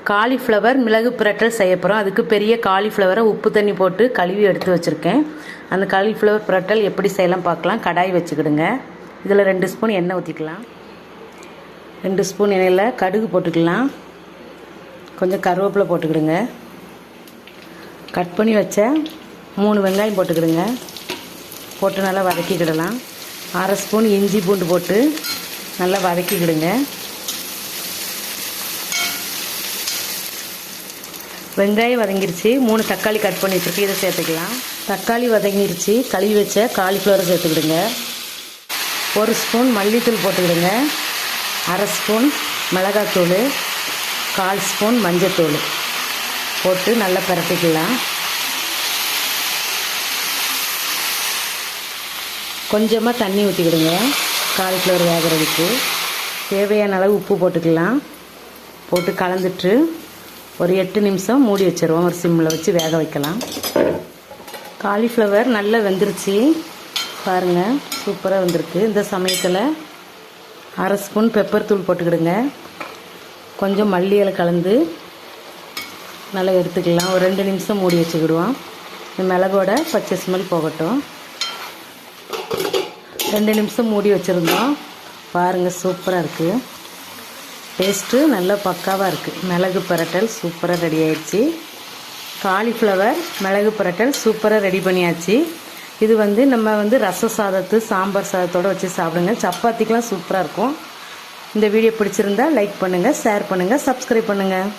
Cauliflower மிளகு பிரட்டல் செய்ய போகிறோம். அதுக்கு பெரிய காலிஃப்ளவரை உப்பு தண்ணி போட்டு கழுவி எடுத்து வச்சுருக்கேன். அந்த காலிஃப்ளவர் பிரட்டல் எப்படி செய்யலாம் பார்க்கலாம். கடாய் வச்சுக்கிடுங்க. இதில் 2 ஸ்பூன் எண்ணெய் ஊற்றிக்கலாம். 2 ஸ்பூன் எண்ணெயில் கடுகு போட்டுக்கலாம். கொஞ்சம் கருவேப்பிலை போட்டுக்கிடுங்க. கட் பண்ணி வச்ச 3 வெங்காயம் போட்டுக்கிடுங்க. போட்டு நல்லா வதக்கிக்கிடலாம். 1/2 ஸ்பூன் இஞ்சி பூண்டு போட்டு நல்லா வதக்கிக்கிடுங்க. வெங்காயம் வதங்கிருச்சு. 3 தக்காளி கட் பண்ணி வச்சுருக்கு, இதை சேர்த்துக்கலாம். தக்காளி வதங்கிருச்சு. கழுவி வச்ச காலிஃப்ளவரை சேர்த்துக்கிடுங்க. 1 ஸ்பூன் மல்லித்தூள் போட்டுக்கிடுங்க. 1/2 ஸ்பூன் மிளகாத்தூள், 1/4 ஸ்பூன் மஞ்சத்தூள் போட்டு நல்லா பரட்டிக்கலாம். கொஞ்சமாக தண்ணி ஊற்றிக்கிடுங்க. காலிஃப்ளவர் வேகிறதுக்கு தேவையான அளவு உப்பு போட்டுக்கலாம். போட்டு கலந்துட்டு ஒரு 8 நிமிஷம் மூடி வச்சுருவோம். ஒரு சிம்மில் வச்சு வேக வைக்கலாம். காலிஃப்ளவர் நல்லா வெந்துருச்சு பாருங்கள், சூப்பராக வெந்திருக்கு. இந்த சமயத்தில் 1/2 ஸ்பூன் பெப்பர் தூள் போட்டுக்கிடுங்க. கொஞ்சம் மல்லி இலை கலந்து நல்லா எடுத்துக்கலாம். ஒரு 2 நிமிஷம் மூடி வச்சுக்கிடுவோம். இந்த மிளகோட பச்சை ஸ்மெல் போகட்டும். 2 நிமிஷம் மூடி வச்சுருந்தோம். பாருங்கள், சூப்பராக இருக்குது. டேஸ்ட்டு நல்லா பக்காவாக இருக்குது. மிளகு பிரட்டல் சூப்பராக ரெடி ஆயிடுச்சு. காலிஃப்ளவர் மிளகு பிரட்டல் சூப்பராக ரெடி பண்ணியாச்சு. இது நம்ம ரச சாதத்து சாம்பார் சாதத்தோடு வச்சு சாப்பிடுங்க. சப்பாத்திக்கெலாம் சூப்பராக இருக்கும். இந்த வீடியோ பிடிச்சிருந்தா லைக் பண்ணுங்கள், ஷேர் பண்ணுங்கள், சப்ஸ்கிரைப் பண்ணுங்கள்.